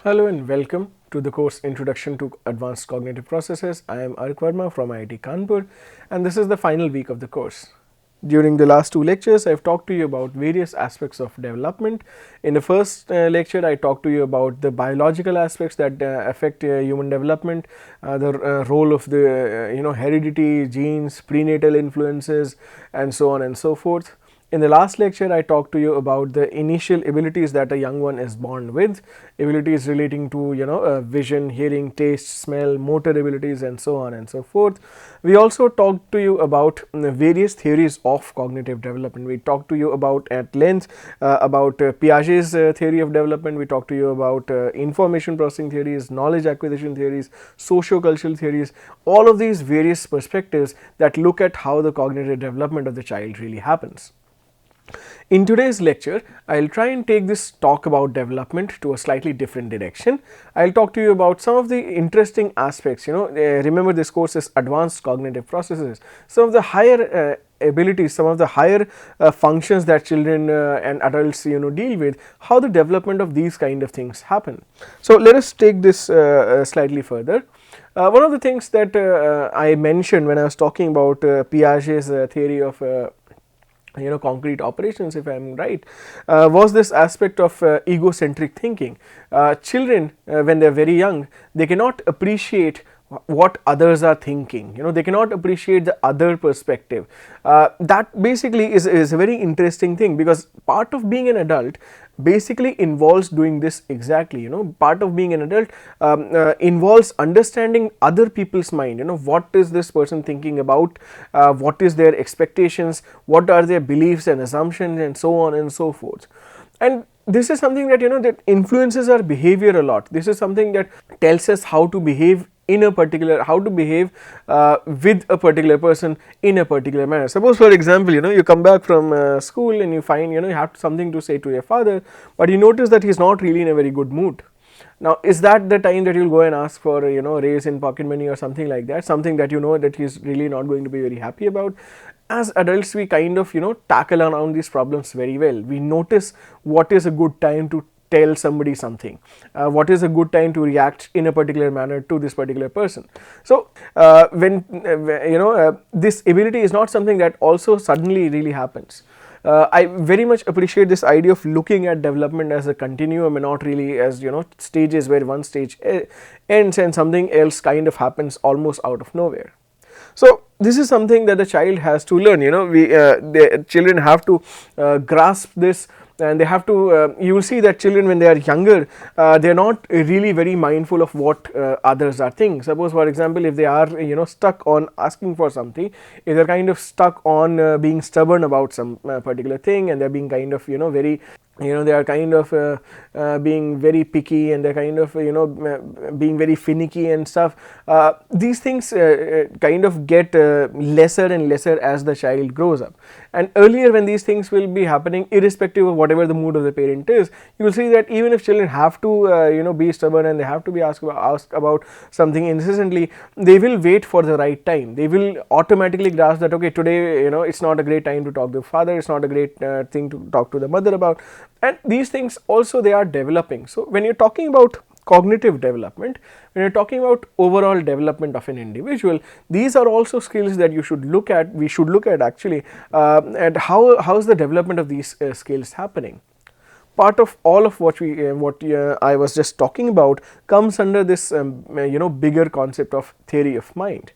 Hello and welcome to the course Introduction to Advanced Cognitive Processes. I am Arik Verma from IIT Kanpur, and this is the final week of the course. During the last two lectures, I have talked to you about various aspects of development. In the first lecture, I talked to you about the biological aspects that affect human development, the role of the heredity, genes, prenatal influences, and so on and so forth. In the last lecture, I talked to you about the initial abilities that a young one is born with, abilities relating to vision, hearing, taste, smell, motor abilities, and so on and so forth. We also talked to you about various theories of cognitive development. We talked to you about at length about Piaget's theory of development. We talked to you about information processing theories, knowledge acquisition theories, socio-cultural theories, all of these various perspectives that look at how the cognitive development of the child really happens. In today's lecture, I will try and take this talk about development to a slightly different direction. I will talk to you about some of the interesting aspects. Remember, this course is Advanced Cognitive Processes. Some of the higher abilities, some of the higher functions that children and adults deal with, how the development of these kind of things happen. So let us take this slightly further. One of the things that I mentioned when I was talking about Piaget's theory of concrete operations, if I am right, was this aspect of egocentric thinking. Children, when they are very young, they cannot appreciate what others are thinking. They cannot appreciate the other perspective. That basically is a very interesting thing, because part of being an adult basically involves doing this exactly. Part of being an adult involves understanding other people's mind. What is this person thinking about, what is their expectations, what are their beliefs and assumptions, and so on and so forth. And this is something that that influences our behavior a lot. This is something that tells us how to behave in a particular, how to behave with a particular person in a particular manner. Suppose, for example, you come back from school and you find you have something to say to your father, but you notice that he's not really in a very good mood. Now, is that the time that you'll go and ask for a raise in pocket money or something like that, something that that he's really not going to be very happy about? As adults, we kind of tackle around these problems very well. We notice what is a good time to tell somebody something, what is a good time to react in a particular manner to this particular person. So when this ability is not something that also suddenly really happens. I very much appreciate this idea of looking at development as a continuum and not really as stages where one stage ends and something else kind of happens almost out of nowhere. So this is something that the child has to learn. The children have to grasp this, and they have to you will see that children, when they are younger, they are not really very mindful of what others are thinking. Suppose, for example, if they are stuck on asking for something, if they are kind of stuck on being stubborn about some particular thing, and they are being kind of very they are kind of being very picky, and they're kind of being very finicky and stuff. These things kind of get lesser and lesser as the child grows up. And earlier, when these things will be happening, irrespective of whatever the mood of the parent is, you will see that even if children have to be stubborn and they have to be asked about something incessantly, they will wait for the right time. They will automatically grasp that, okay, today it's not a great time to talk to the father, it's not a great thing to talk to the mother about. And these things also, they are developing. So when you're talking about cognitive development, when you're talking about overall development of an individual, these are also skills that you should look at, we should look at actually, at how is the development of these skills happening. Part of all of what I was just talking about comes under this bigger concept of theory of mind.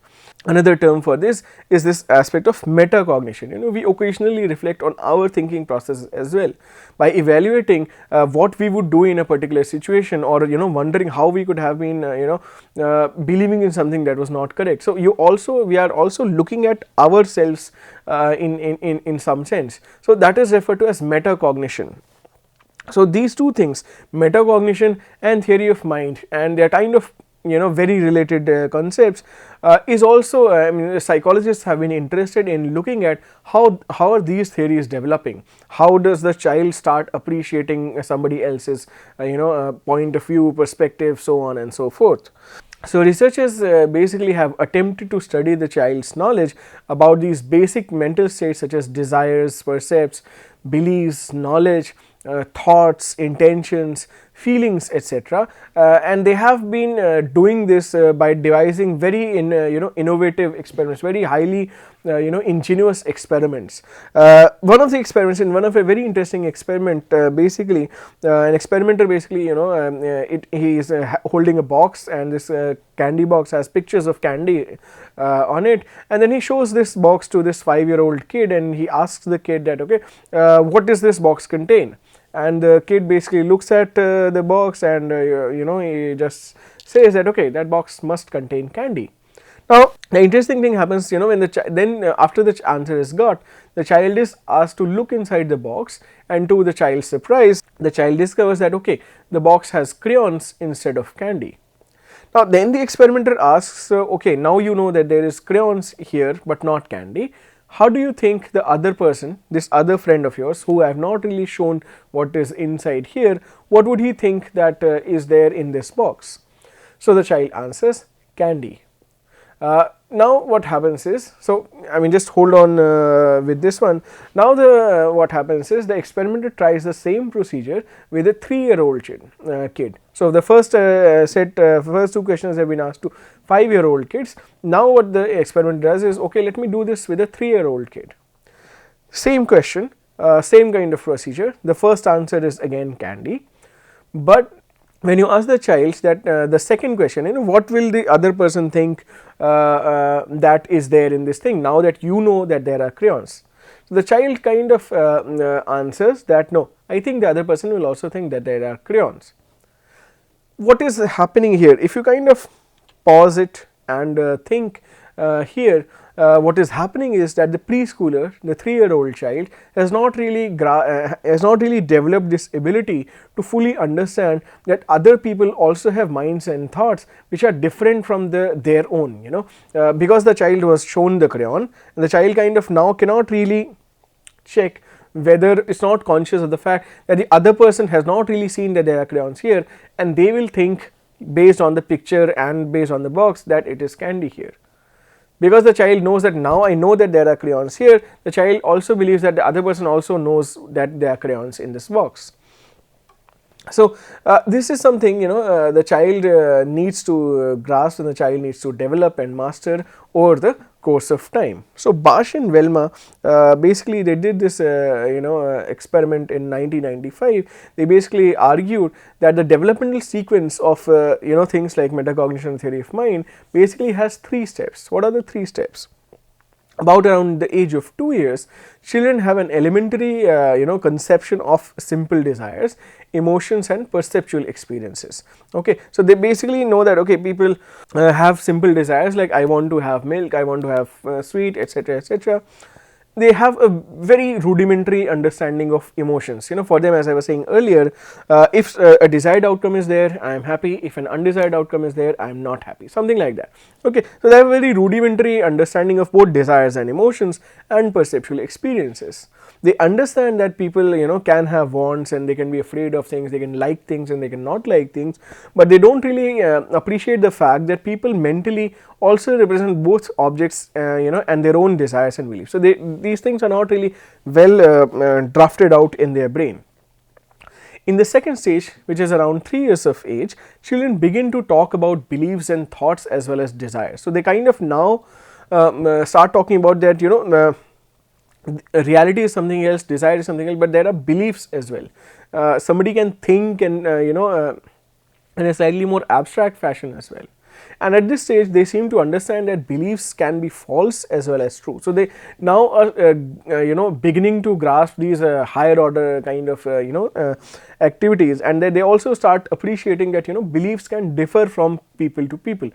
Another term for this is this aspect of metacognition. We occasionally reflect on our thinking process as well by evaluating what we would do in a particular situation, or wondering how we could have been believing in something that was not correct. So we are also looking at ourselves in some sense. So that is referred to as metacognition. So these two things, metacognition and theory of mind, and they are kind of very related concepts, is also psychologists have been interested in looking at how are these theories developing, how does the child start appreciating somebody else's point of view, perspective, so on and so forth. So researchers basically have attempted to study the child's knowledge about these basic mental states such as desires, percepts, beliefs, knowledge, thoughts, intentions, feelings, etc. And they have been doing this by devising very innovative experiments, very highly ingenious experiments. One of the experiments, in one of a very interesting experiment, basically an experimenter basically he is holding a box, and this candy box has pictures of candy on it, and then he shows this box to this 5-year-old kid, and he asks the kid that, okay, what does this box contain? And the kid basically looks at the box, and he just says that, okay, that box must contain candy. Now the interesting thing happens, when the after the answer is got, the child is asked to look inside the box, and to the child's surprise, the child discovers that, okay, the box has crayons instead of candy. Now then the experimenter asks, okay, now you know that there is crayons here but not candy. How do you think the other person, this other friend of yours, who I have not really shown what is inside here, what would he think that is there in this box? So the child answers, candy. Now what happens is, so I mean, just hold on with this one. Now what happens is, the experimenter tries the same procedure with a 3-year-old kid. So the first first two questions have been asked to 5-year-old kids. Now what the experimenter does is, okay, let me do this with a 3-year-old kid. Same question, same kind of procedure. The first answer is again candy, but when you ask the child that the second question, what will the other person think that is there in this thing, now that you know that there are crayons? So the child kind of answers that, no, I think the other person will also think that there are crayons. What is happening here? If you kind of pause it and think here, what is happening is that the preschooler, the 3-year-old child, has not really developed this ability to fully understand that other people also have minds and thoughts which are different from their own, because the child was shown the crayon, and the child kind of now cannot really check whether it's not conscious of the fact that the other person has not really seen that there are crayons here, and they will think based on the picture and based on the box that it is candy here. Because the child knows that now I know that there are crayons here, the child also believes that the other person also knows that there are crayons in this box. So this is something the child needs to grasp, and the child needs to develop and master over the course of time. So Basch and Velma, basically they did this experiment in 1995. They basically argued that the developmental sequence of things like metacognition theory of mind basically has 3 steps. What are the 3 steps? About around the age of 2 years, children have an elementary conception of simple desires, emotions and perceptual experiences. Okay, so they basically know that, okay, people have simple desires like I want to have milk, I want to have sweet, etc., etc. They have a very rudimentary understanding of emotions. For them, as I was saying earlier, if a desired outcome is there, I am happy. If an undesired outcome is there, I am not happy, something like that. Okay, so they have a very rudimentary understanding of both desires and emotions and perceptual experiences. They understand that people can have wants, and they can be afraid of things, they can like things and they can not like things, but they don't really appreciate the fact that people mentally also represent both objects and their own desires and beliefs. So these things are not really well drafted out in their brain. In the second stage, which is around 3 years of age, children begin to talk about beliefs and thoughts as well as desires. So they kind of now start talking about that reality is something else, desire is something else, but there are beliefs as well. Somebody can think and in a slightly more abstract fashion as well. And at this stage, they seem to understand that beliefs can be false as well as true. So they now are beginning to grasp these higher order kind of activities, and they also start appreciating that beliefs can differ from people to people.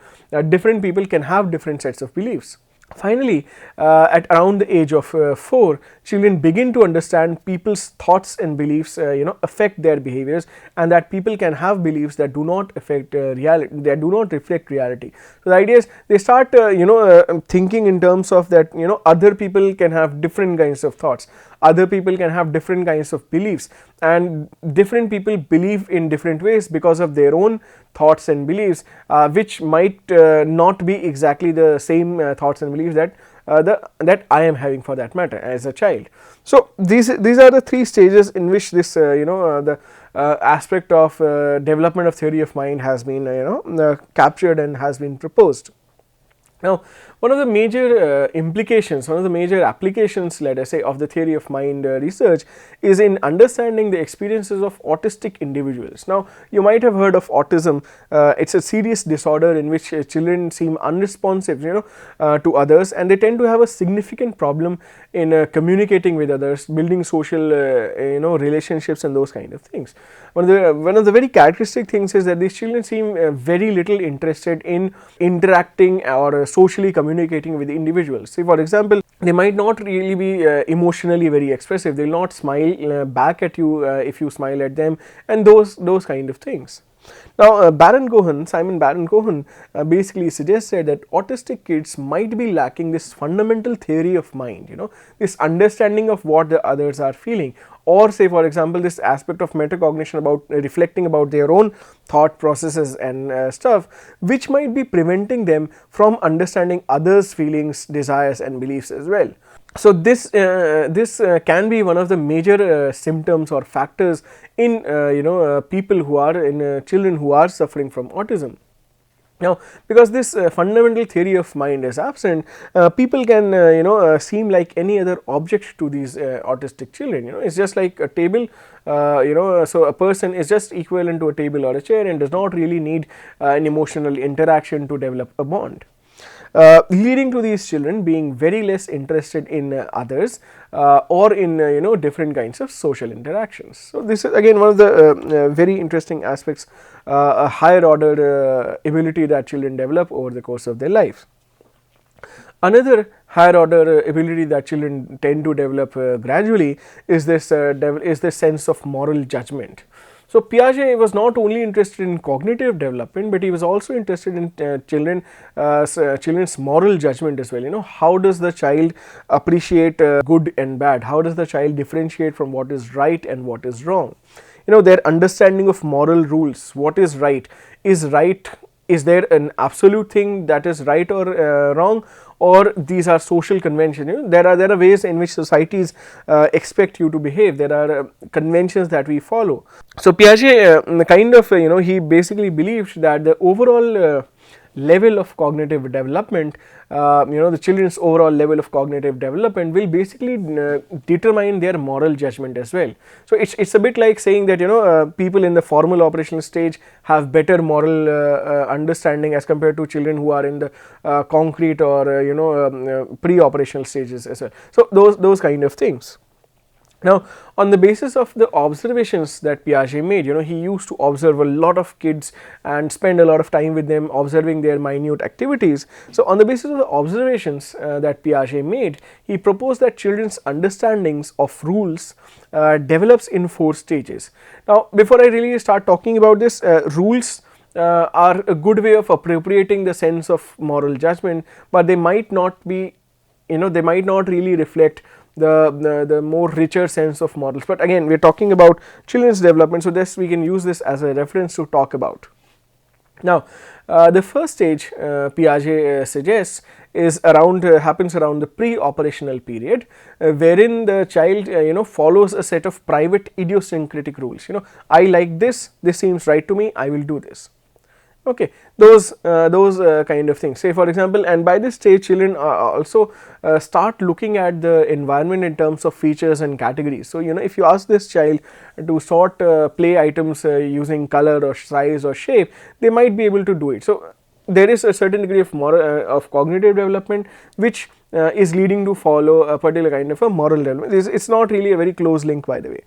Different people can have different sets of beliefs. Finally, at around the age of 4, children begin to understand people's thoughts and beliefs affect their behaviors, and that people can have beliefs that do not affect reality, that do not reflect reality. So the idea is they start thinking in terms of that other people can have different kinds of thoughts, other people can have different kinds of beliefs, and different people believe in different ways because of their own thoughts and beliefs, which might not be exactly the same thoughts and beliefs that that I am having for that matter as a child. So these are the three stages in which this the aspect of development of theory of mind has been captured and has been proposed. Now, one of the major implications, one of the major applications, let us say, of the theory of mind research is in understanding the experiences of autistic individuals. Now, you might have heard of autism. It's a serious disorder in which children seem unresponsive, to others, and they tend to have a significant problem in communicating with others, building social, relationships and those kind of things. One of the very characteristic things is that these children seem very little interested in interacting or socially communicating with individuals. Say for example, they might not really be emotionally very expressive. They will not smile back at you if you smile at them, and those kind of things. Now, Simon Baron-Cohen basically suggested that autistic kids might be lacking this fundamental theory of mind, this understanding of what the others are feeling, or say for example this aspect of metacognition, about reflecting about their own thought processes and stuff, which might be preventing them from understanding others' feelings, desires and beliefs as well. So this can be one of the major symptoms or factors in people who are in children who are suffering from autism. Now, because this fundamental theory of mind is absent, people can seem like any other object to these autistic children. It's just like a table. So a person is just equivalent to a table or a chair and does not really need an emotional interaction to develop a bond. Leading to these children being very less interested in others or in different kinds of social interactions. So this is again one of the very interesting aspects, a higher order ability that children develop over the course of their lives. Another higher order ability that children tend to develop gradually is this sense of moral judgment. So Piaget was not only interested in cognitive development, but he was also interested in children's moral judgment as well. How does the child appreciate good and bad? How does the child differentiate from what is right and what is wrong? Their understanding of moral rules. What is right? Is there an absolute thing that is right or wrong, or these are social conventions? There are ways in which societies expect you to behave. There are conventions that we follow. So Piaget he basically believed that the overall level of cognitive development, the children's overall level of cognitive development will basically determine their moral judgment as well. So it's a bit like saying that people in the formal operational stage have better moral understanding as compared to children who are in the concrete or pre-operational stages as well. So those kind of things. Now, on the basis of the observations that Piaget made, he used to observe a lot of kids and spend a lot of time with them, observing their minute activities. So, on the basis of the observations that Piaget made, he proposed that children's understandings of rules develops in 4 stages. Now, before I really start talking about this, rules are a good way of appropriating the sense of moral judgment, but they might not be, they might not really reflect the more richer sense of morals. But again, we are talking about children's development, so this we can use this as a reference to talk about. Now, the first stage Piaget suggests is happens around the pre-operational period, wherein the child follows a set of private idiosyncratic rules. I like this seems right to me, I will do this. Okay, those kind of things. Say for example, and by this stage children also start looking at the environment in terms of features and categories. So if you ask this child to sort play items using color or size or shape, they might be able to do it. So there is a certain degree of of cognitive development which is leading to follow a particular kind of a moral development. It's not really a very close link, by the way.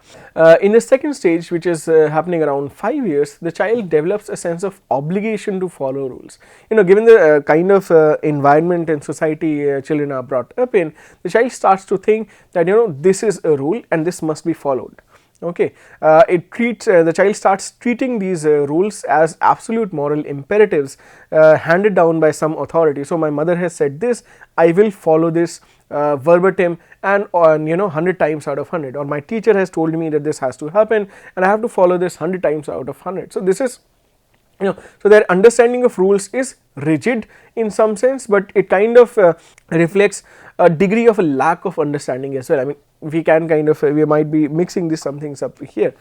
In the second stage, which is happening around 5 years, the child develops a sense of obligation to follow rules. Given the kind of environment and society children are brought up in, the child starts to think that this is a rule and this must be followed. Okay, the child starts treating these rules as absolute moral imperatives handed down by some authority. So my mother has said this, I will follow this verbatim and 100 times out of 100, or my teacher has told me that this has to happen and I have to follow this 100 times out of 100. So this is So their understanding of rules is rigid in some sense, but it kind of reflects a degree of a lack of understanding as well. I mean, we can kind of we might be mixing this some things up here.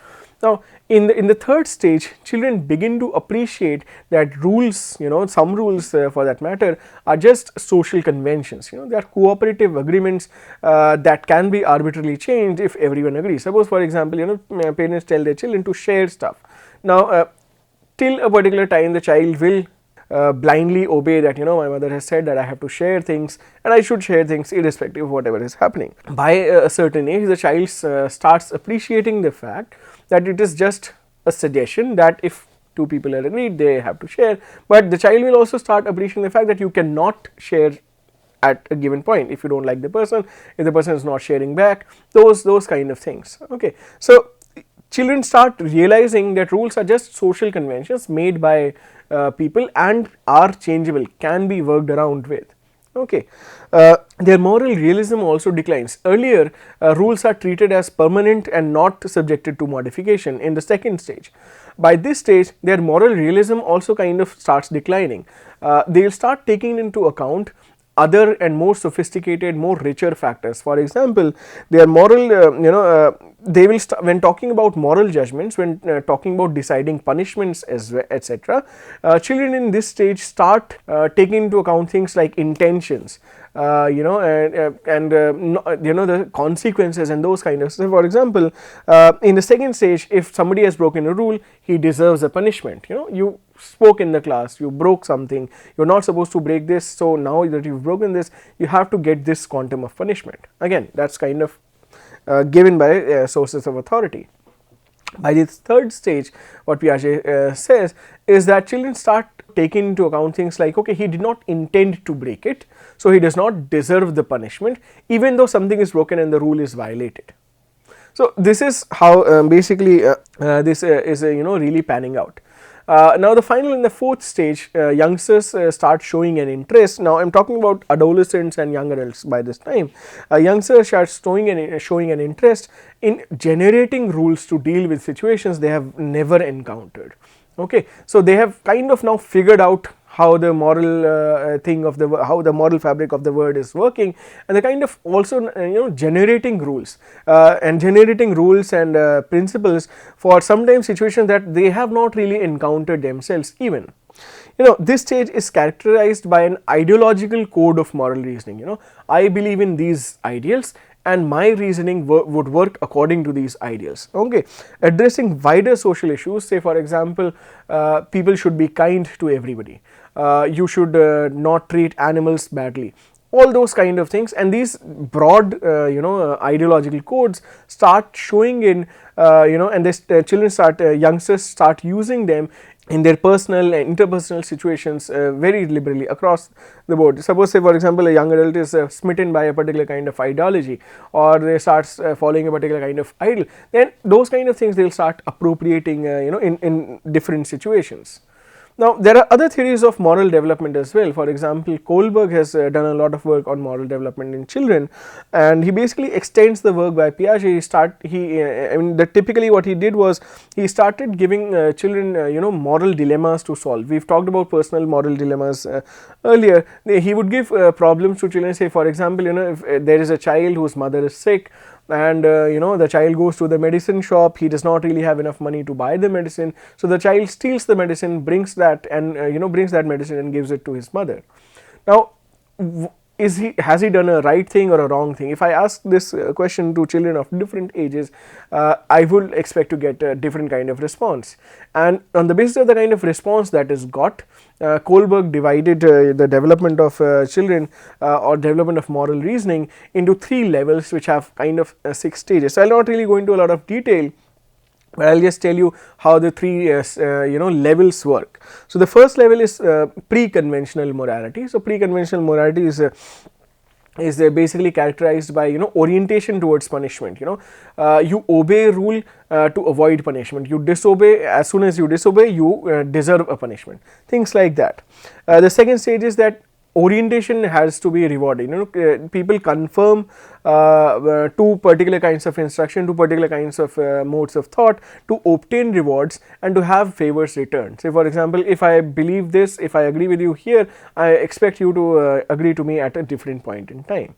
Now in the third stage, children begin to appreciate that rules, some rules for that matter, are just social conventions. They are cooperative agreements that can be arbitrarily changed if everyone agrees. Suppose for example, parents tell their children to share stuff. Now till a particular time the child will blindly obey that, my mother has said that I have to share things and I should share things irrespective of whatever is happening. By a certain age, the child starts appreciating the fact that it is just a suggestion, that if two people are agreed, they have to share. But the child will also start appreciating the fact that you cannot share at a given point if you don't like the person, if the person is not sharing back, those kind of things. Okay, so children start realizing that rules are just social conventions made by people and are changeable, can be worked around with. Okay, their moral realism also declines. Earlier, rules are treated as permanent and not subjected to modification. In the second stage, by this stage, their moral realism also kind of starts declining. They will start taking into account other and more sophisticated, more richer factors. For example, their moral, they will when talking about moral judgments, when talking about deciding punishments as well, etc. Children in this stage start taking into account things like intentions, and the consequences and those kind of stuff. For example, in the second stage, if somebody has broken a rule, he deserves a punishment. You spoke in the class, you broke something, you're not supposed to break this, so now that you've broken this, you have to get this quantum of punishment. Again, that's kind of given by sources of authority. By this third stage, what Piaget says is that children start taking into account things like, okay, he did not intend to break it, so he does not deserve the punishment even though something is broken and the rule is violated. So this is how basically this is really panning out. Now the final and the fourth stage, youngsters start showing an interest. Now I am talking about adolescents and young adults by this time. Youngsters start showing an interest in generating rules to deal with situations they have never encountered. Okay, so they have kind of now figured out how the moral thing of the how the moral fabric of the word is working, and they kind of also generating rules and principles for sometimes situations that they have not really encountered themselves even. This stage is characterized by an ideological code of moral reasoning. I believe in these ideals and my reasoning would work according to these ideals. Okay, addressing wider social issues, say for example, people should be kind to everybody, you should not treat animals badly, all those kind of things, and these broad ideological codes start showing in and this children start youngsters start using them in their personal and interpersonal situations very liberally across the board. Suppose, say for example, a young adult is smitten by a particular kind of ideology, or they starts following a particular kind of idol, then those kind of things they will start appropriating in different situations. Now there are other theories of moral development as well. For example, Kohlberg has done a lot of work on moral development in children, and he basically extends the work by Piaget. Typically what he did was he started giving children moral dilemmas to solve. We've talked about personal moral dilemmas earlier. He would give problems to children. Say for example, if there is a child whose mother is sick, and the child goes to the medicine shop, he does not really have enough money to buy the medicine, so the child steals the medicine, brings that medicine and gives it to his mother. Now has he done a right thing or a wrong thing? If I ask this question to children of different ages, I would expect to get a different kind of response, and on the basis of the kind of response that is got, Kohlberg divided the development of children or development of moral reasoning into 3 levels, which have kind of 6 stages. So I will not really go into a lot of detail, but I will just tell you how the 3 levels work. So the first level is pre-conventional morality. So pre-conventional morality is basically characterized by orientation towards punishment. You obey rule to avoid punishment, you disobey, as soon as you disobey you deserve a punishment, things like that. The second stage is that orientation has to be rewarding. People conform to particular kinds of instruction, to particular kinds of modes of thought, to obtain rewards and to have favors returned. Say for example, if I believe this, if I agree with you here, I expect you to agree to me at a different point in time.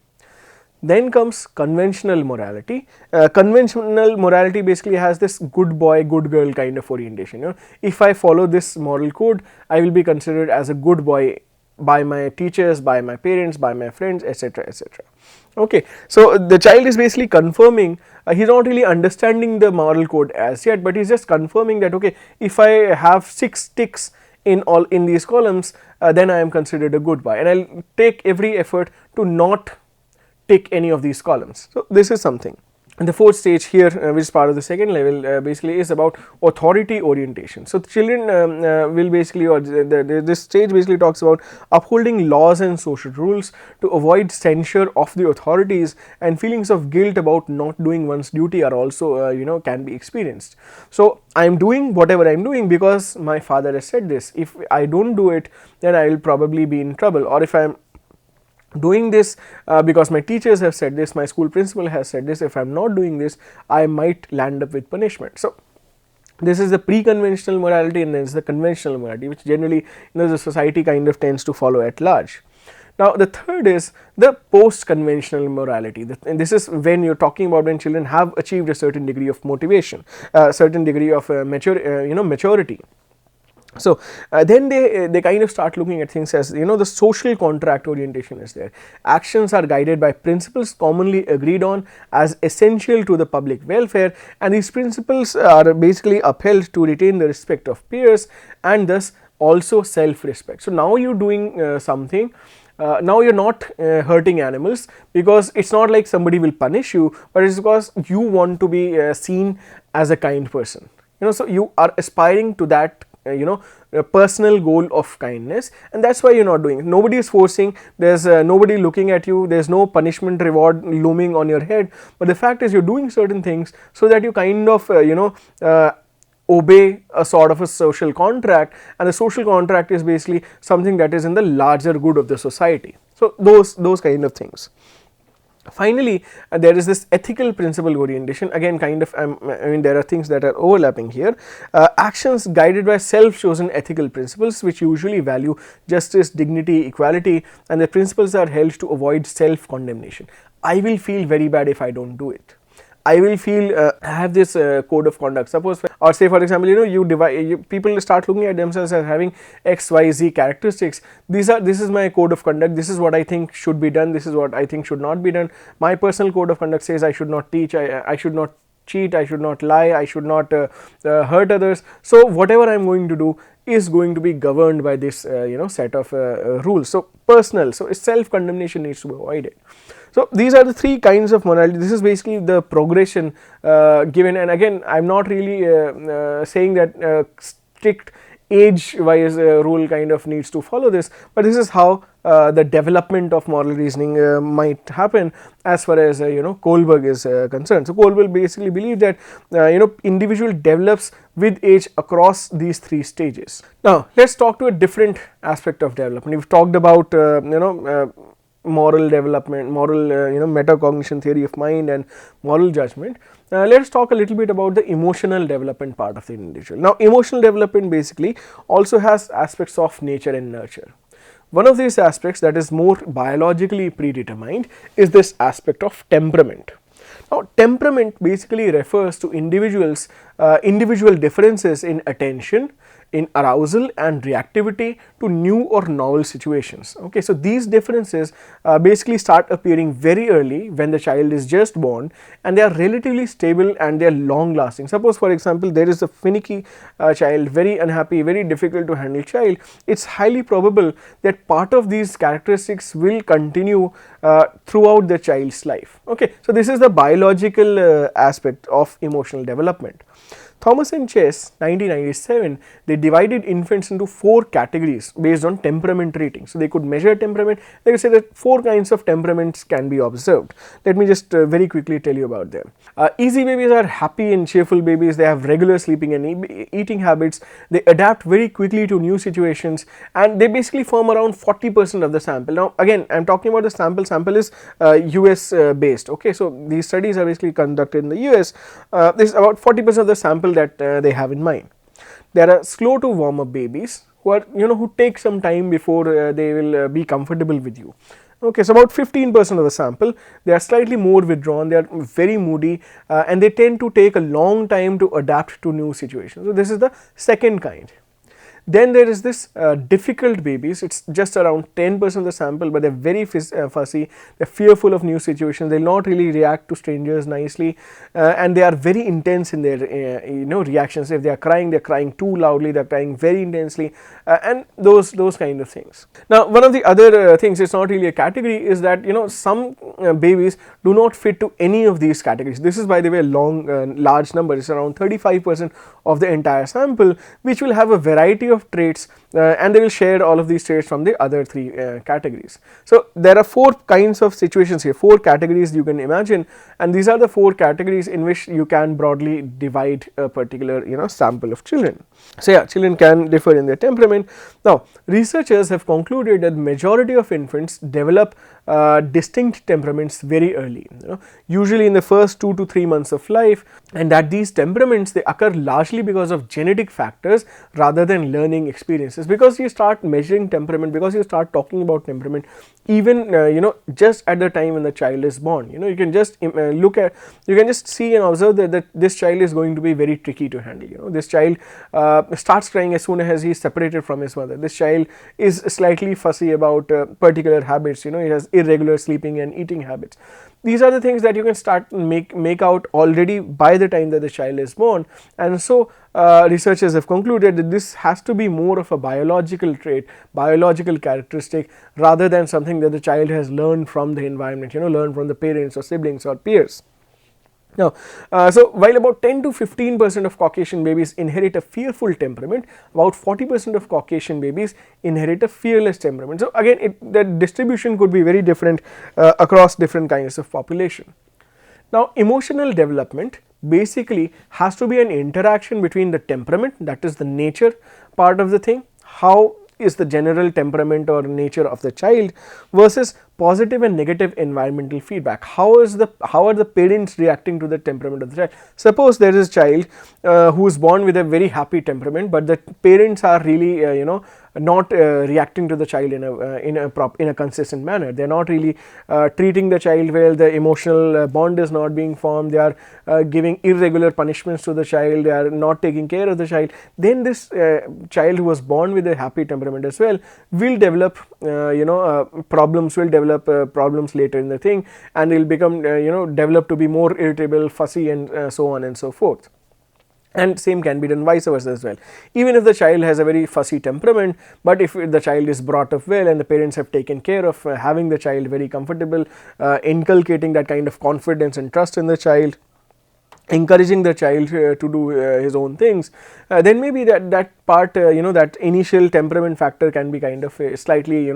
Then comes conventional morality. Conventional morality basically has this good boy, good girl kind of orientation. If I follow this moral code, I will be considered as a good boy by my teachers, by my parents, by my friends, etc., etc. Okay, so the child is basically confirming, he's not really understanding the moral code as yet, but he's just confirming that, okay, if I have 6 ticks in these columns, then I am considered a good boy, and I'll take every effort to not tick any of these columns. So this is something. And the fourth stage here, which is part of the second level, basically is about authority orientation. So children will basically, or this stage basically talks about upholding laws and social rules to avoid censure of the authorities, and feelings of guilt about not doing one's duty are also can be experienced. So I am doing whatever I am doing because my father has said this. If I don't do it, then I will probably be in trouble, or if I am doing this because my teachers have said this, my school principal has said this, if I am not doing this, I might land up with punishment. So this is the pre-conventional morality, and then is the conventional morality, which generally the society kind of tends to follow at large. Now the third is the post-conventional morality, and this is when you're talking about when children have achieved a certain degree of motivation, certain degree of maturity. So then they kind of start looking at things as, the social contract orientation is there. Actions are guided by principles commonly agreed on as essential to the public welfare, and these principles are basically upheld to retain the respect of peers and thus also self-respect. So now you're doing something. Now you're not hurting animals, because it's not like somebody will punish you, but it's because you want to be seen as a kind person. So you are aspiring to that a personal goal of kindness, and that's why you're not doing it. Nobody is forcing, there's nobody looking at you, there's no punishment reward looming on your head, but the fact is you're doing certain things so that you kind of obey a sort of a social contract, and the social contract is basically something that is in the larger good of the society. So those kind of things. Finally, there is this ethical principle orientation. Again, kind of there are things that are overlapping here. Actions guided by self-chosen ethical principles, which usually value justice, dignity, equality, and the principles are held to avoid self-condemnation. I will feel very bad if I don't do it. I will feel have this code of conduct. Suppose, or say for example, people start looking at themselves as having X, Y, Z characteristics. This is my code of conduct. This is what I think should be done. This is what I think should not be done. My personal code of conduct says I should not teach. I should not cheat. I should not lie. I should not hurt others. So whatever I am going to do is going to be governed by this set of rules. So personal. So self-condemnation needs to be avoided. So these are the 3 kinds of morality. This is basically the progression given, and again I am not really saying that strict age wise rule kind of needs to follow this, but this is how the development of moral reasoning might happen as far as Kohlberg is concerned. So Kohlberg basically believed that individual develops with age across these 3 stages. Now let's talk to a different aspect of development. We've talked about moral development, moral metacognition, theory of mind, and moral judgment. Let us talk a little bit about the emotional development part of the individual. Now emotional development basically also has aspects of nature and nurture. One of these aspects that is more biologically predetermined is this aspect of temperament. Now temperament basically refers to individual differences in attention, in arousal and reactivity to new or novel situations. Okay, so these differences basically start appearing very early when the child is just born, and they are relatively stable and they are long lasting. Suppose for example there is a finicky child, very unhappy, very difficult to handle child. It's highly probable that part of these characteristics will continue throughout the child's life. Okay, so this is the biological aspect of emotional development. Thomas and Chess, 1997, they divided infants into 4 categories based on temperament rating. So they could measure temperament. They could say that 4 kinds of temperaments can be observed. Let me just very quickly tell you about them. Easy babies are happy and cheerful babies. They have regular sleeping and eating habits. They adapt very quickly to new situations, and they basically form around 40% of the sample. Now again, I am talking about the sample is US based. Okay, so these studies are basically conducted in the US. This is about 40% of the sample that they have in mind. There are slow to warm up babies who are, who take some time before they will be comfortable with you. Okay, so about 15% of the sample, they are slightly more withdrawn, they are very moody, and they tend to take a long time to adapt to new situations. So this is the second kind. Then there is this difficult babies. It's just around 10% of the sample, but they're very fussy. They're fearful of new situations. They'll not really react to strangers nicely, and they are very intense in their reactions. If they are crying, they're crying too loudly. They're crying very intensely, and those kind of things. Now, one of the other things, it's not really a category, is that some babies do not fit to any of these categories. This is, by the way, a large number. It's around 35% of the entire sample, which will have a variety of traits, and they will share all of these traits from the other 3 categories. So there are 4 kinds of situations here, 4 categories you can imagine, and these are the 4 categories in which you can broadly divide a particular sample of children. So yeah, children can differ in their temperament. Now researchers have concluded that majority of infants develop distinct temperaments very early, usually in the first 2 to 3 months of life, and that these temperaments, they occur largely because of genetic factors rather than learning experiences. Because you start measuring temperament, because you start talking about temperament, even just at the time when the child is born, you can just you can just see and observe that this child is going to be very tricky to handle. This child starts crying as soon as he is separated from his mother. This child is slightly fussy about particular habits. He has irregular sleeping and eating habits. These are the things that you can start make out already by the time that the child is born, and so researchers have concluded that this has to be more of a biological trait, biological characteristic, rather than something that the child has learned from the environment, learned from the parents or siblings or peers. Now, so while about 10 to 15% of Caucasian babies inherit a fearful temperament, about 40% of Caucasian babies inherit a fearless temperament. So again, the distribution could be very different across different kinds of population. Now, emotional development basically has to be an interaction between the temperament, that is the nature part of the thing, how is the general temperament or nature of the child, versus positive and negative environmental feedback. How are the parents reacting to the temperament of the child? Suppose there is a child who is born with a very happy temperament, but the parents are really not reacting to the child in a consistent manner. They are not really treating the child well. The emotional bond is not being formed. They are giving irregular punishments to the child. They are not taking care of the child. Then this child who was born with a happy temperament as well will develop problems. Will develop problems later in the thing, and they will become develop to be more irritable, fussy, and so on and so forth. And same can be done vice versa as well. Even if the child has a very fussy temperament, but if the child is brought up well and the parents have taken care of having the child very comfortable, inculcating that kind of confidence and trust in the child, encouraging the child to do his own things, then maybe that part, that initial temperament factor can be kind of slightly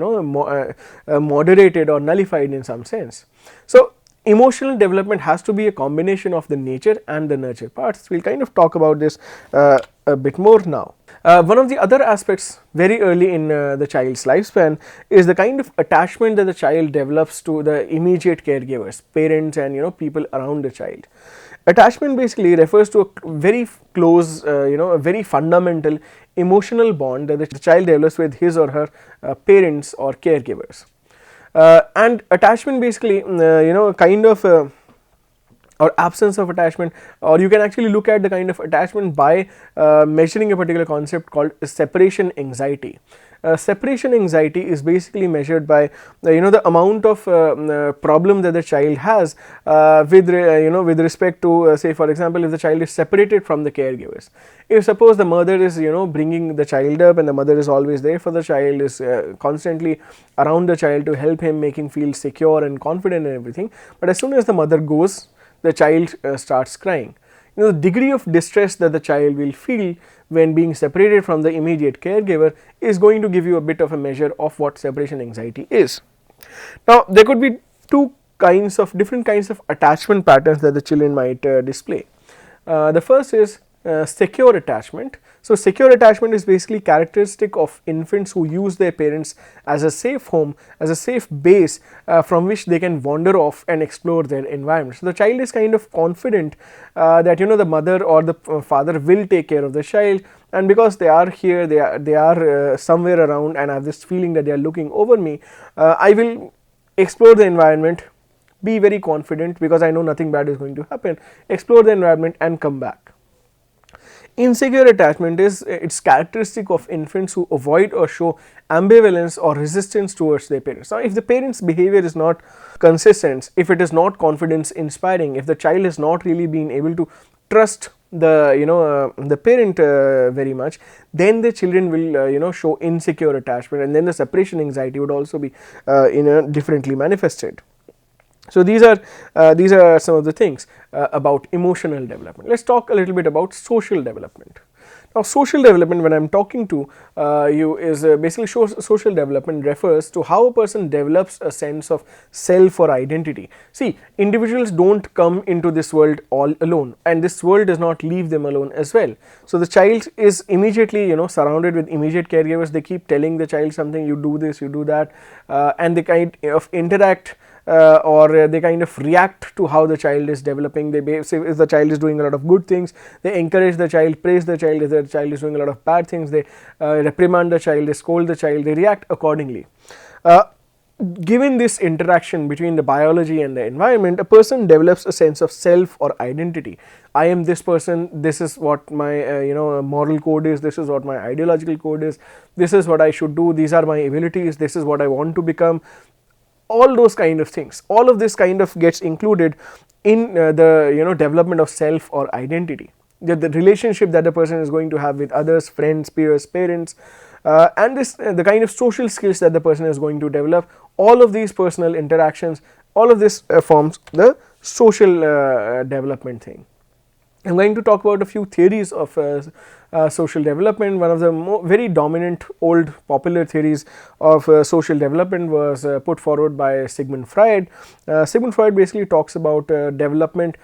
moderated or nullified in some sense. So emotional development has to be a combination of the nature and the nurture parts. We'll kind of talk about this a bit more now. One of the other aspects very early in the child's lifespan is the kind of attachment that the child develops to the immediate caregivers, parents, and people around the child. Attachment basically refers to a very close, a very fundamental emotional bond that the child develops with his or her parents or caregivers. And attachment basically, kind of or absence of attachment, or you can actually look at the kind of attachment by measuring a particular concept called separation anxiety. Separation anxiety is basically measured by the amount of problem that the child has with respect to say for example, if the child is separated from the caregivers. If suppose the mother is bringing the child up, and the mother is always there for the child, is constantly around the child to help him, make him feel secure and confident and everything, but as soon as the mother goes, the child starts crying. the degree of distress that the child will feel when being separated from the immediate caregiver is going to give you a bit of a measure of what separation anxiety is. Now, there could be different kinds of attachment patterns that the children might display. The first is secure attachment. So, secure attachment is basically characteristic of infants who use their parents as a safe home, as a safe base from which they can wander off and explore their environment. So, the child is kind of confident that the mother or the father will take care of the child, and because they are here, they are somewhere around, and I have this feeling that they are looking over me, I will explore the environment, be very confident because I know nothing bad is going to happen, explore the environment and come back. Insecure attachment is its characteristic of infants who avoid or show ambivalence or resistance towards their parents. Now, if the parents' behavior is not consistent, if it is not confidence inspiring, if the child has not really been able to trust the parent very much, then the children will show insecure attachment, and then the separation anxiety would also be differently manifested. So, these are some of the things about emotional development. Let us talk a little bit about social development. Now, social development, when I am talking to you, is basically social development refers to how a person develops a sense of self or identity. See, individuals do not come into this world all alone, and this world does not leave them alone as well. So, the child is immediately surrounded with immediate caregivers. They keep telling the child something, you do this, you do that, and they kind of interact or they kind of react to how the child is developing. They say if the child is doing a lot of good things, they encourage the child, praise the child. If the child is doing a lot of bad things, they reprimand the child, they scold the child, they react accordingly. Given this interaction between the biology and the environment, a person develops a sense of self or identity. I am this person, this is what my moral code is, this is what my ideological code is, this is what I should do, these are my abilities, this is what I want to become. All those kind of things, all of this kind of gets included in the development of self or identity. The relationship that the person is going to have with others, friends, peers, parents, and the kind of social skills that the person is going to develop. All of these personal interactions, all of this forms the social development thing. I am going to talk about a few theories of social development. One of the very dominant old popular theories of social development was put forward by Sigmund Freud. Sigmund Freud basically talks about development,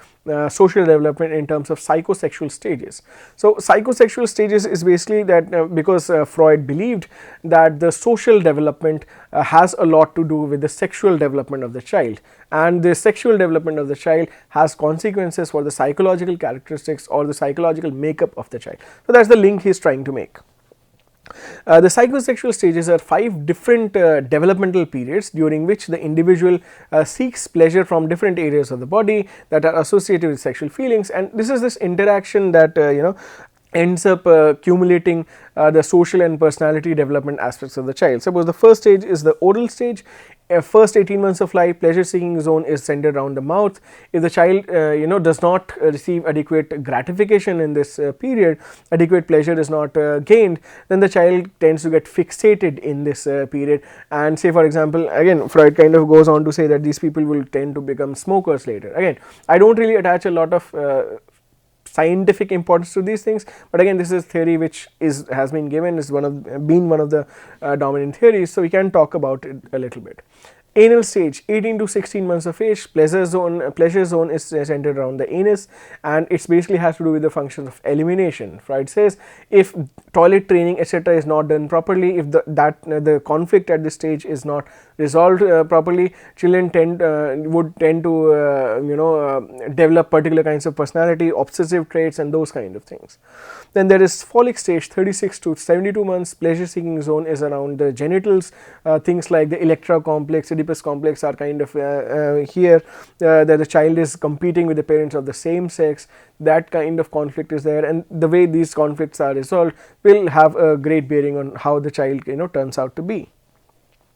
social development in terms of psychosexual stages. So, psychosexual stages is basically that because Freud believed that the social development has a lot to do with the sexual development of the child, and the sexual development of the child has consequences for the psychological characteristics or the psychological makeup of the child. So, that is the link he is trying to make. The psychosexual stages are 5 different developmental periods during which the individual seeks pleasure from different areas of the body that are associated with sexual feelings, and this interaction that ends up accumulating the social and personality development aspects of the child. Suppose the first stage is the oral stage. First 18 months of life, pleasure seeking zone is centered around the mouth. If the child does not receive adequate gratification in this period, adequate pleasure is not gained, then the child tends to get fixated in this period, and say for example, again Freud kind of goes on to say that these people will tend to become smokers later. Again, I do not really attach a lot of scientific importance to these things, but again this is theory which has been given, is one of the dominant theories, so we can talk about it a little bit. Anal stage, 18 to 16 months of age, pleasure zone is centered around the anus, and it basically has to do with the functions of elimination. Freud says if toilet training etc. is not done properly, if the conflict at this stage is not resolved properly, children would tend to develop particular kinds of personality, obsessive traits and those kind of things. Then there is phallic stage, 36 to 72 months, pleasure seeking zone is around the genitals. Things like the Electra complex, Oedipus complex are kind of here, that the child is competing with the parents of the same sex. That kind of conflict is there, and the way these conflicts are resolved will have a great bearing on how the child turns out to be.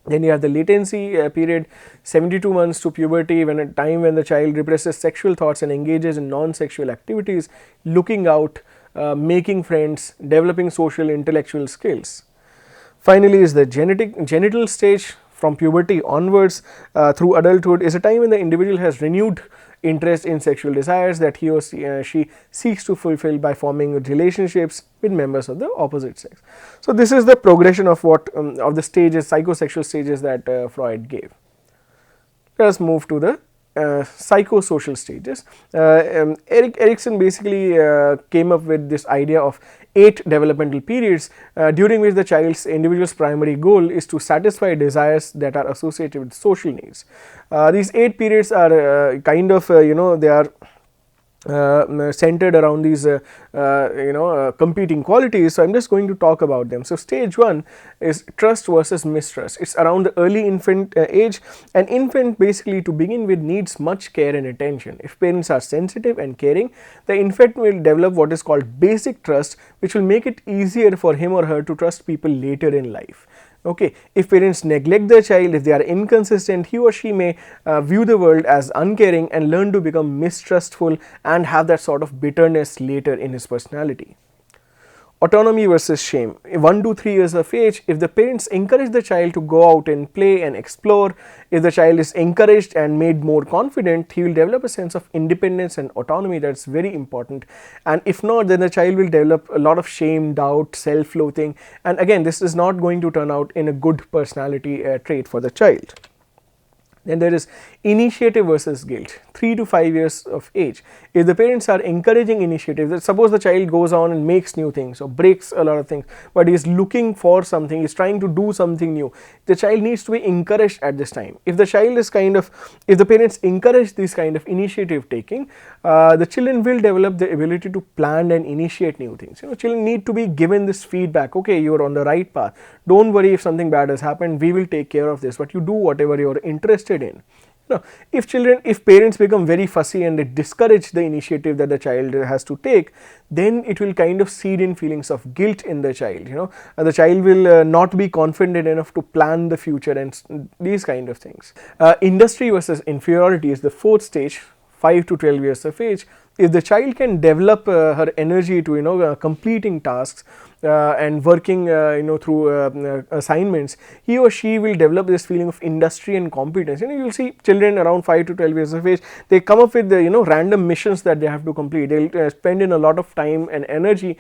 Then you have the latency period, 72 months to puberty, when a time when the child represses sexual thoughts and engages in non-sexual activities, looking out, making friends, developing social intellectual skills. Finally is the genital stage. From puberty onwards through adulthood is a time when the individual has renewed interest in sexual desires that he or she seeks to fulfill by forming relationships with members of the opposite sex. So this is the progression of what of the stages, psychosexual stages that Freud gave. Let us move to the psychosocial stages. Erikson basically came up with this idea of 8 developmental periods during which the child's individual's primary goal is to satisfy desires that are associated with social needs. These 8 periods are kind of they are centered around these competing qualities. So I am just going to talk about them. So stage 1 is trust versus mistrust. It's around the early infant age. An infant basically to begin with needs much care and attention. If parents are sensitive and caring, the infant will develop what is called basic trust, which will make it easier for him or her to trust people later in life. Okay, if parents neglect their child, if they are inconsistent, he or she may view the world as uncaring and learn to become mistrustful and have that sort of bitterness later in his personality. Autonomy versus shame. 1 to 3 years of age, if the parents encourage the child to go out and play and explore, if the child is encouraged and made more confident, he will develop a sense of independence and autonomy. That's very important. And if not, then the child will develop a lot of shame, doubt, self-loathing, and again this is not going to turn out in a good personality trait for the child. Then there is initiative versus guilt. 3 to 5 years of age, if the parents are encouraging initiative, suppose the child goes on and makes new things or breaks a lot of things, but he is looking for something, he is trying to do something new, the child needs to be encouraged at this time. If the child is if the parents encourage this kind of initiative taking, the children will develop the ability to plan and initiate new things. Children need to be given this feedback. Okay, you are on the right path, don't worry if something bad has happened, we will take care of this, but you do whatever you are interested in. Now, if parents become very fussy and they discourage the initiative that the child has to take, then it will kind of seed in feelings of guilt in the child. The child will not be confident enough to plan the future and these kind of things. Industry versus inferiority is the 4th stage, 5 to 12 years of age. If the child can develop her energy to completing tasks and working through assignments, he or she will develop this feeling of industry and competence. You will see children around 5 to 12 years of age, they come up with the random missions that they have to complete. They will spend in a lot of time and energy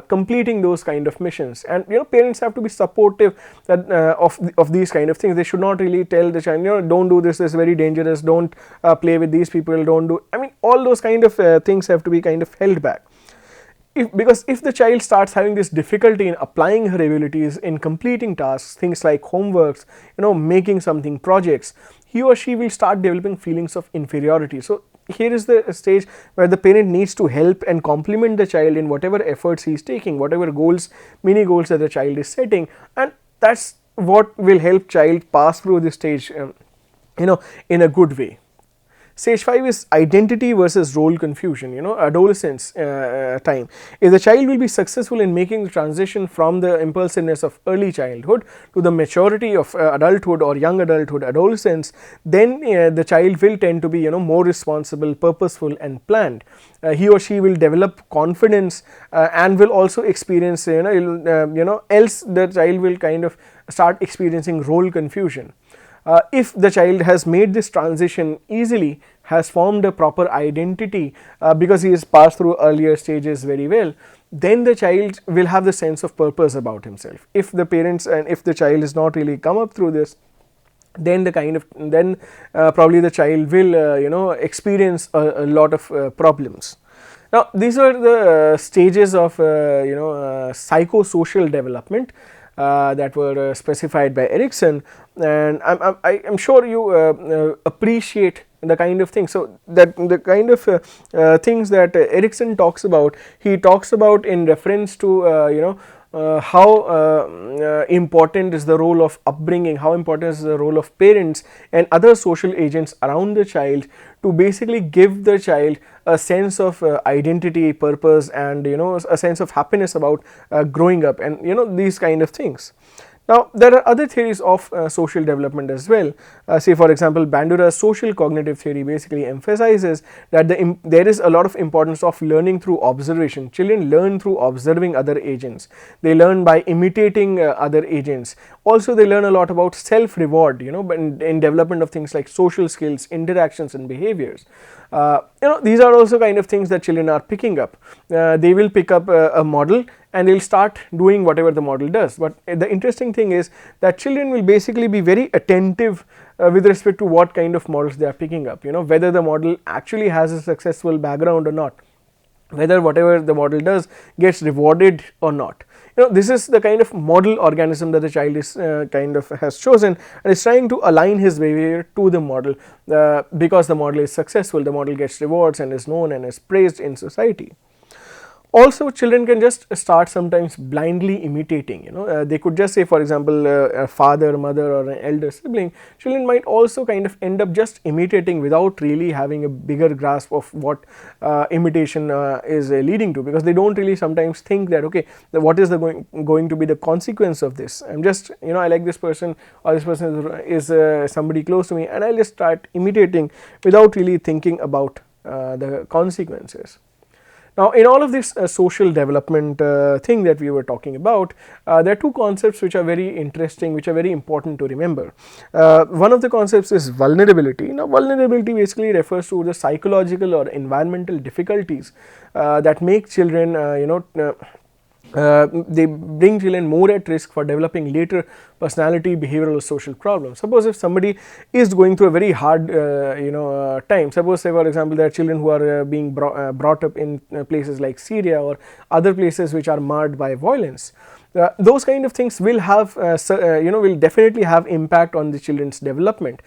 completing those kind of missions, and parents have to be supportive that of these kind of things. They should not really tell the child, don't do this, this is very dangerous, don't play with these people, don't do, all those kind of things have to be kind of held back. Because if the child starts having this difficulty in applying her abilities in completing tasks, things like homeworks, making something, projects, he or she will start developing feelings of inferiority. So here is the stage where the parent needs to help and compliment the child in whatever efforts he is taking, whatever goals, mini goals that the child is setting, and that's what will help child pass through this stage in a good way. Stage 5 is identity versus role confusion, adolescence time. If the child will be successful in making the transition from the impulsiveness of early childhood to the maturity of adulthood or young adulthood, adolescence, then the child will tend to be more responsible, purposeful and planned. He or she will develop confidence and will also experience else the child will kind of start experiencing role confusion. If the child has made this transition easily, has formed a proper identity because he has passed through earlier stages very well, then the child will have the sense of purpose about himself. If the parents and if the child has not really come up through this, then probably the child will experience a lot of problems. Now these are the stages of psychosocial development that were specified by Erikson, and I am sure you appreciate the kind of things. So that the kind of things that Erikson talks about, he talks about in reference to how important is the role of upbringing, how important is the role of parents and other social agents around the child to basically give the child a sense of identity, purpose and a sense of happiness about growing up and these kind of things. Now, there are other theories of social development as well. Say for example, Bandura's social cognitive theory basically emphasizes that there is a lot of importance of learning through observation. Children learn through observing other agents. They learn by imitating other agents. Also, they learn a lot about self reward, in development of things like social skills, interactions and behaviors. These are also kind of things that children are picking up. They will pick up a model and they will start doing whatever the model does. But the interesting thing is that children will basically be very attentive with respect to what kind of models they are picking up, whether the model actually has a successful background or not, whether whatever the model does gets rewarded or not. This is the kind of model organism that the child is kind of has chosen and is trying to align his behavior to the model, because the model is successful, the model gets rewards and is known and is praised in society. Also, children can just start sometimes blindly imitating, they could just say, for example, a father, mother or an elder sibling. Children might also kind of end up just imitating without really having a bigger grasp of what imitation is leading to, because they don't really sometimes think that, okay, what is going to be the consequence of this. I'm just, I like this person, or this person is somebody close to me, and I'll just start imitating without really thinking about the consequences. Now, in all of this social development thing that we were talking about, there are two concepts which are very interesting, which are very important to remember. One of the concepts is vulnerability. Now, vulnerability basically refers to the psychological or environmental difficulties that make children, they bring children more at risk for developing later personality, behavioral or social problems. Suppose if somebody is going through a very hard time, suppose say for example there are children who are being brought up in places like Syria or other places which are marred by violence. Those kind of things will have will definitely have impact on the children's development.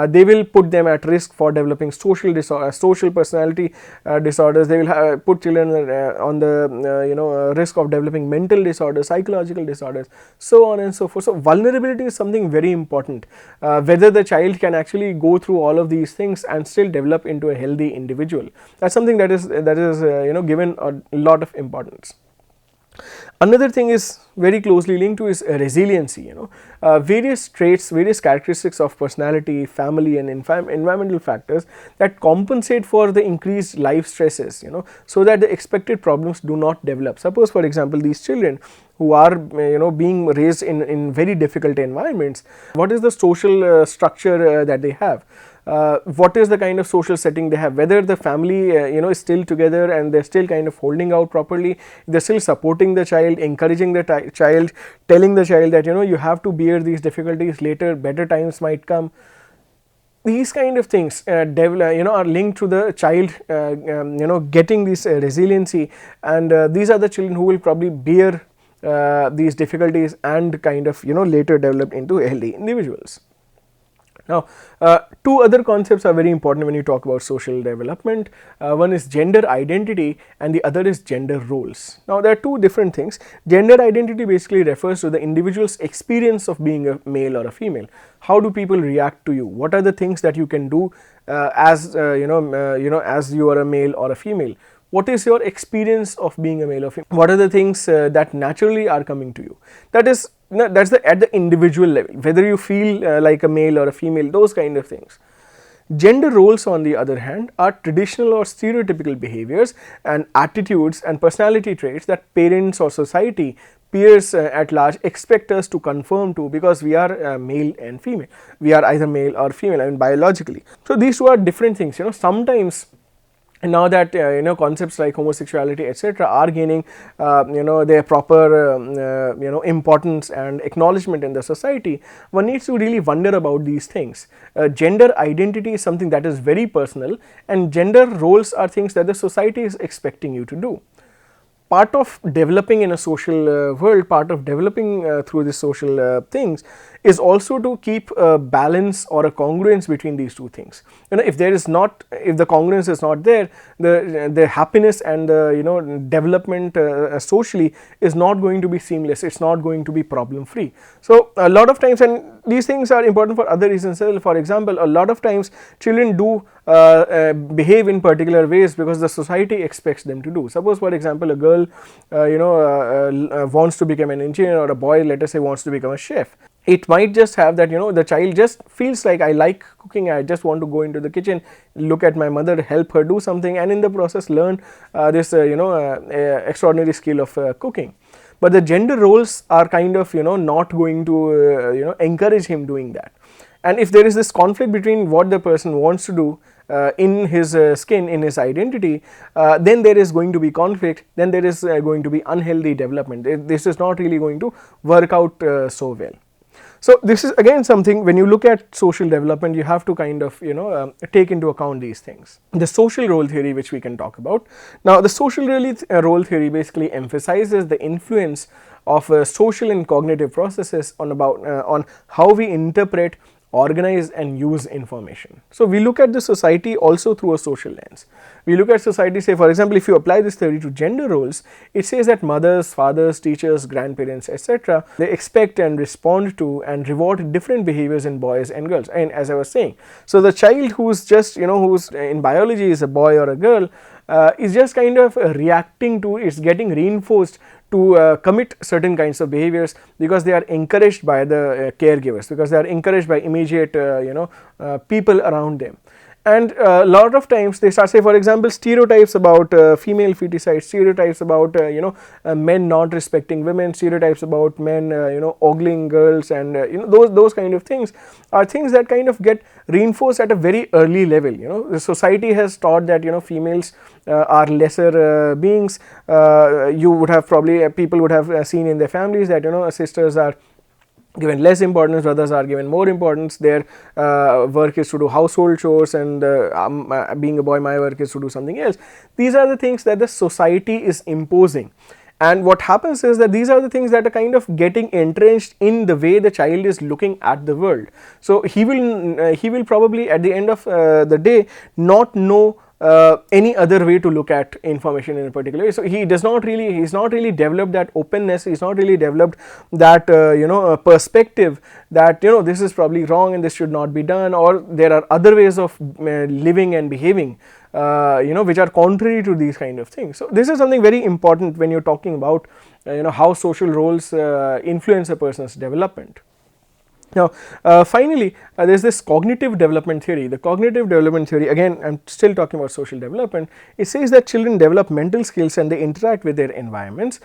They will put them at risk for developing social personality disorders. They will put children on the risk of developing mental disorders, psychological disorders, so on and so forth. So vulnerability is something very important, whether the child can actually go through all of these things and still develop into a healthy individual. That's something that is given a lot of importance. Another thing is very closely linked to is resiliency. Various traits, various characteristics of personality, family and environmental factors that compensate for the increased life stresses, so that the expected problems do not develop. Suppose for example these children who are being raised in very difficult environments, what is the social structure that they have? What is the kind of social setting they have, whether the family is still together and they're still kind of holding out properly, they're still supporting the child, encouraging the child, telling the child that you have to bear these difficulties, later better times might come. These kind of things are linked to the child getting this resiliency, and these are the children who will probably bear these difficulties and kind of later develop into healthy individuals. Now, two other concepts are very important when you talk about social development. One is gender identity and the other is gender roles. Now, there are two different things. Gender identity basically refers to the individual's experience of being a male or a female. How do people react to you? What are the things that you can do as as you are a male or a female? What is your experience of being a male or female? What are the things that naturally are coming to you? That's at the individual level, whether you feel like a male or a female, those kind of things. Gender roles on the other hand are traditional or stereotypical behaviors and attitudes and personality traits that parents or society, peers at large expect us to conform to, because we are male and female. We are either male or female, biologically. So these two are different things. Sometimes now that concepts like homosexuality etc. are gaining their proper importance and acknowledgement in the society, one needs to really wonder about these things. Gender identity is something that is very personal, and gender roles are things that the society is expecting you to do. Part of developing in a social world, part of developing through the social things is also to keep a balance or a congruence between these two things. If there is not, if the congruence is not there, the happiness and the development socially is not going to be seamless, it's not going to be problem free. So a lot of times, and these things are important for other reasons. For example, a lot of times children do behave in particular ways because the society expects them to do. Suppose for example a girl wants to become an engineer, or a boy, let us say, wants to become a chef. It might just have that the child just feels like, I like cooking, I just want to go into the kitchen, look at my mother, help her do something, and in the process learn this extraordinary skill of cooking. But the gender roles are kind of not going to encourage him doing that. And if there is this conflict between what the person wants to do in his skin, in his identity, then there is going to be conflict, then there is going to be unhealthy development. This is not really going to work out so well. So this is again something, when you look at social development, you have to kind of take into account these things. The social role theory, which we can talk about now, the social role theory basically emphasizes the influence of social and cognitive processes on how we interpret, organize and use information. So we look at the society also through a social lens. We look at society, say for example, if you apply this theory to gender roles, it says that mothers, fathers, teachers, grandparents, etc., they expect and respond to and reward different behaviors in boys and girls. And as I was saying, so the child who's just who's in biology is a boy or a girl, is just kind of reacting to, it's getting reinforced to commit certain kinds of behaviors because they are encouraged by the caregivers, because they are encouraged by immediate people around them. And a lot of times they start, say for example, stereotypes about female feticides, stereotypes about men not respecting women, stereotypes about men ogling girls, and those kind of things are things that kind of get reinforced at a very early level. The society has taught that females are lesser beings. You would have probably, people would have seen in their families that sisters are given less importance, brothers are given more importance, their work is to do household chores, and being a boy, my work is to do something else. These are the things that the society is imposing, and what happens is that these are the things that are kind of getting entrenched in the way the child is looking at the world. So he will probably at the end of the day not know any other way to look at information in a particular way. So he does not really, he's not really developed that openness, he's not really developed that perspective that this is probably wrong and this should not be done, or there are other ways of living and behaving which are contrary to these kind of things. So this is something very important when you're talking about how social roles influence a person's development. Now finally there is this cognitive development theory. The cognitive development theory, again I am still talking about social development, it says that children develop mental skills and they interact with their environments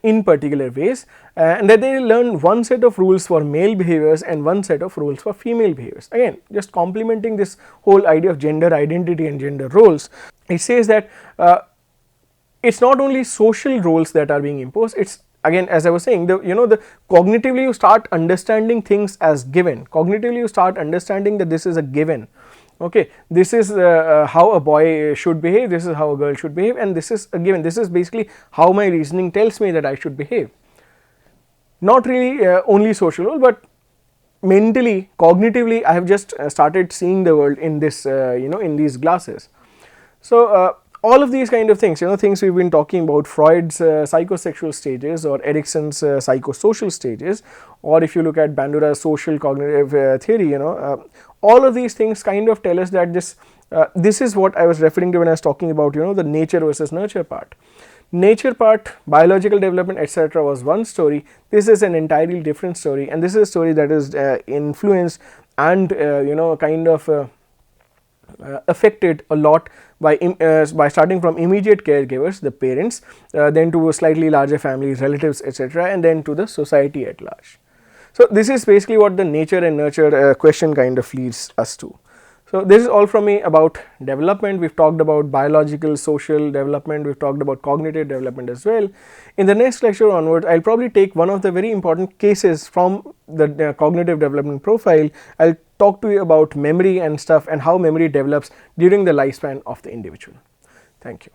in particular ways, and that they learn one set of rules for male behaviors and one set of rules for female behaviors. Again, just complementing this whole idea of gender identity and gender roles, it says that it's not only social roles that are being imposed, it's again, as I was saying, the cognitively you start understanding things as given. Cognitively you start understanding that this is a given. Okay, this is how a boy should behave, this is how a girl should behave, and this is a given. This is basically how my reasoning tells me that I should behave. Not really only social role, but mentally, cognitively, I have just started seeing the world in this, in these glasses. So all of these kind of things, things we've been talking about, Freud's psychosexual stages, or Erikson's psychosocial stages, or if you look at Bandura's social cognitive theory, all of these things kind of tell us that this is what I was referring to when I was talking about the nature versus nurture part. Nature part, biological development, etc., was one story. This is an entirely different story, and this is a story that is influenced and kind of affected a lot by starting from immediate caregivers, the parents, then to slightly larger families, relatives, etc., and then to the society at large. So this is basically what the nature and nurture question kind of leads us to. So this is all from me about development. We've talked about biological, social development, we've talked about cognitive development as well. In the next lecture onwards, I'll probably take one of the very important cases from the cognitive development profile. I'll talk to you about memory and stuff, and how memory develops during the lifespan of the individual. Thank you.